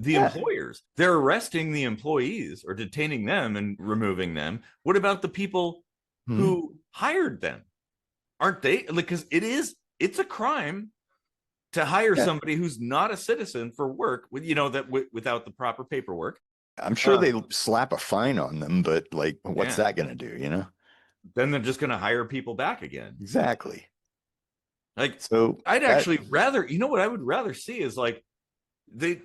the employers. They're arresting the employees or detaining them and removing them. What about the people who hired them? Aren't they? Because it's a crime to hire somebody who's not a citizen for work with, without the proper paperwork. I'm sure they slap a fine on them, but like, what's that going to do, Then they're just going to hire people back again. Exactly. Like, so I'd actually rather, what I would rather see is like they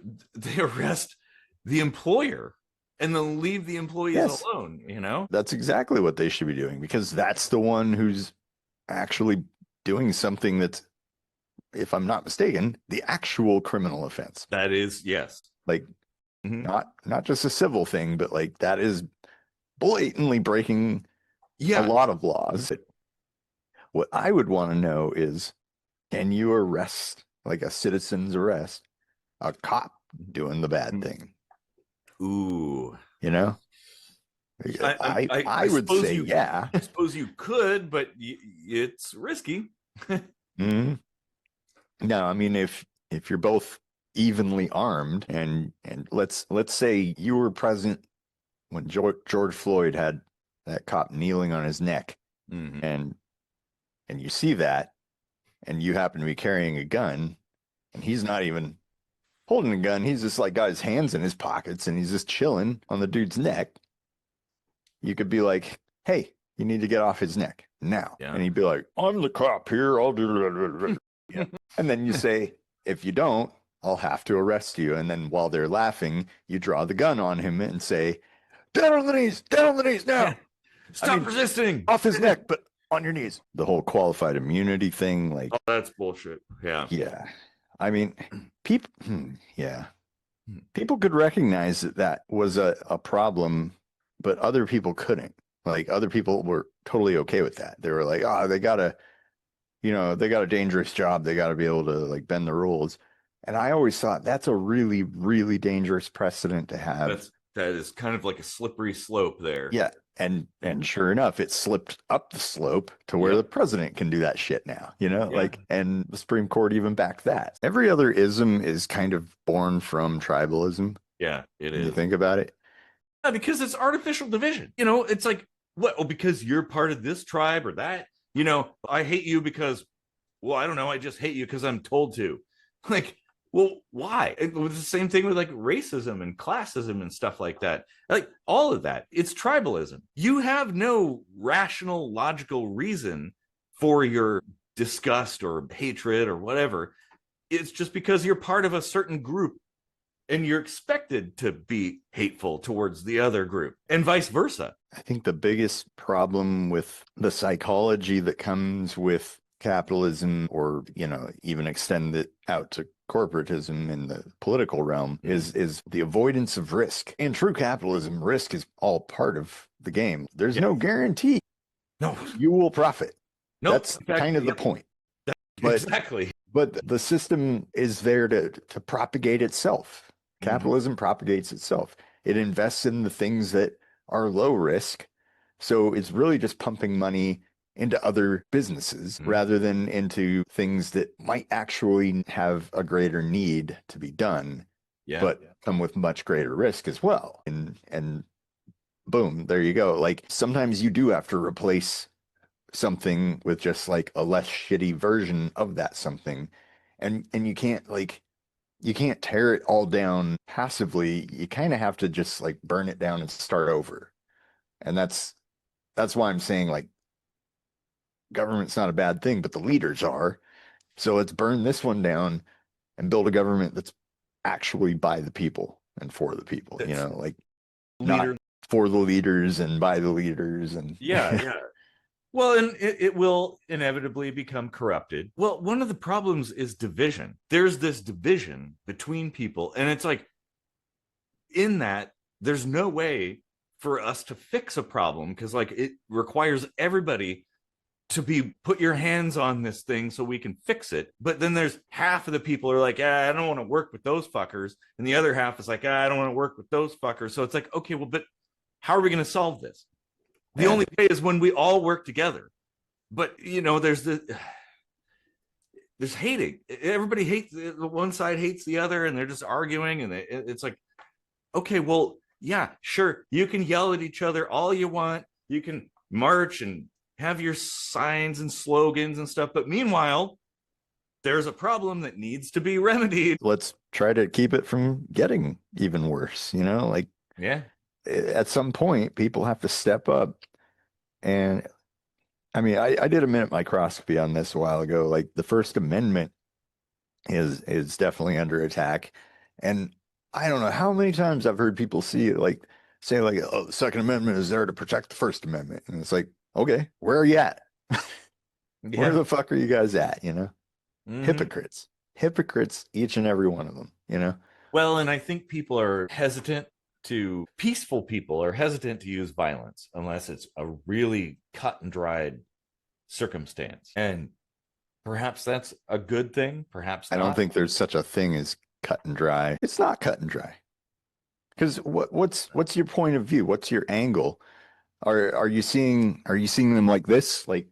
arrest the employer and then leave the employees alone, That's exactly what they should be doing, because that's the one who's actually doing something that's, if I'm not mistaken, the actual criminal offense. That is, yes. Like, not just a civil thing, but like that is blatantly breaking a lot of laws. What I would want to know is, can you arrest, like a citizen's arrest, a cop doing the bad thing? Ooh. I would say yeah. I suppose you could, but it's risky. No, I mean, if you're both evenly armed, and let's say you were present when George Floyd had that cop kneeling on his neck, and you see that, and you happen to be carrying a gun, and he's not even holding a gun, he's just like got his hands in his pockets and he's just chilling on the dude's neck. You could be like, hey, you need to get off his neck now. And he'd be like, I'm the cop here, I'll do it. And then you say, if you don't, I'll have to arrest you. And then while they're laughing, you draw the gun on him and say, down on the knees now. Stop resisting. Off his neck, but on your knees. The whole qualified immunity thing, like, oh, that's bullshit. Yeah. I mean, people could recognize that was a problem, but other people couldn't. Like, other people were totally okay with that. They were like, oh, they got a dangerous job. They got to be able to like bend the rules. And I always thought that's a really, really dangerous precedent to have. That is kind of like a slippery slope there. Yeah. And sure enough, it slipped up the slope to where the president can do that shit now, like, and the Supreme Court even backed that. Every other ism is kind of born from tribalism. Yeah, it is. You think about it. Yeah, because it's artificial division. It's like, what? Oh, because you're part of this tribe or that, I hate you because, well, I don't know. I just hate you because I'm told to. Like, well, why? It was the same thing with like racism and classism and stuff like that. Like, all of that, it's tribalism. You have no rational, logical reason for your disgust or hatred or whatever. It's just because you're part of a certain group and you're expected to be hateful towards the other group and vice versa. I think the biggest problem with the psychology that comes with capitalism, or, even extend it out to corporatism in the political realm, is the avoidance of risk. In true capitalism, risk is all part of the game. There's no guarantee. No, you will profit. No, that's kind of the point. Exactly. But the system is there to propagate itself. Capitalism propagates itself. It invests in the things that are low risk. So it's really just pumping money into other businesses rather than into things that might actually have a greater need to be done, but come with much greater risk as well. And boom, there you go. Like, sometimes you do have to replace something with just like a less shitty version of that something. And you can't tear it all down passively. You kind of have to just like burn it down and start over. And that's why I'm saying, like, government's not a bad thing, but the leaders are. So let's burn this one down and build a government that's actually by the people and for the people, like not for the leaders and by the leaders. And well, and it will inevitably become corrupted. Well, one of the problems is division. There's this division between people, and it's like, in that, there's no way for us to fix a problem, because like it requires everybody to put your hands on this thing so we can fix it. But then there's half of the people are like, I don't want to work with those fuckers. And the other half is like, I don't want to work with those fuckers. So it's like, okay, well, but how are we going to solve this? The only way is when we all work together. But, there's there's hating. Everybody hates, the one side hates the other, and they're just arguing, and it's like, okay, well, yeah, sure, you can yell at each other all you want, you can march and have your signs and slogans and stuff, but meanwhile, there's a problem that needs to be remedied. Let's try to keep it from getting even worse, you know, like Yeah. at some point people have to step up. And I mean, I did a minute microscopy on this a while ago. Like the First Amendment is definitely under attack. And I don't know how many times I've heard people say like, oh, the Second Amendment is there to protect the First Amendment. And it's like, okay, where are you at? Where the fuck are you guys at? You know? Hypocrites, each and every one of them, you know? Well, and I think peaceful people are hesitant to use violence unless it's a really cut and dried circumstance. And perhaps that's a good thing, perhaps not. I don't think there's such a thing as cut and dry. It's not cut and dry. Because what's your point of view? What's your angle? Are you seeing them like this? Like,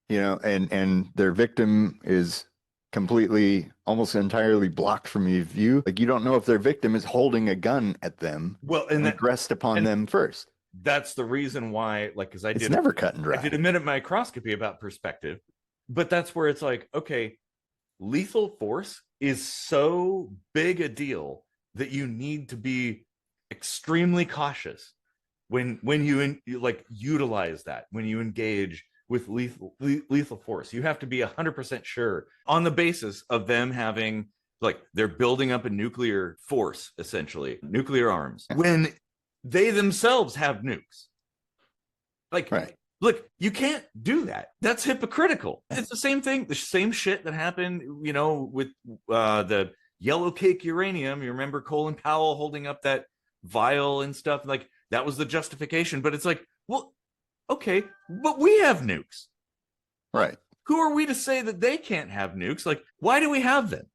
you know, and their victim is completely, almost entirely blocked from your view. Like you don't know if their victim is holding a gun at them, well, and aggressed upon them first. That's the reason why, like, because it's never cut and dry. I did a minute microscopy about perspective, but that's where it's like, okay, lethal force is so big a deal that you need to be extremely cautious when you like utilize that, when you engage with lethal force. You have to be 100% sure on the basis of them having, like, they're building up a nuclear force, essentially nuclear arms, when they themselves have nukes. Like, right. Look, you can't do that. That's hypocritical. It's the same thing, the same shit that happened, you know, with the yellow cake uranium. You remember Colin Powell holding up that vial and stuff? Like, that was the justification. But it's like, well, okay, but we have nukes. Right. Who are we to say that they can't have nukes? Like, why do we have them?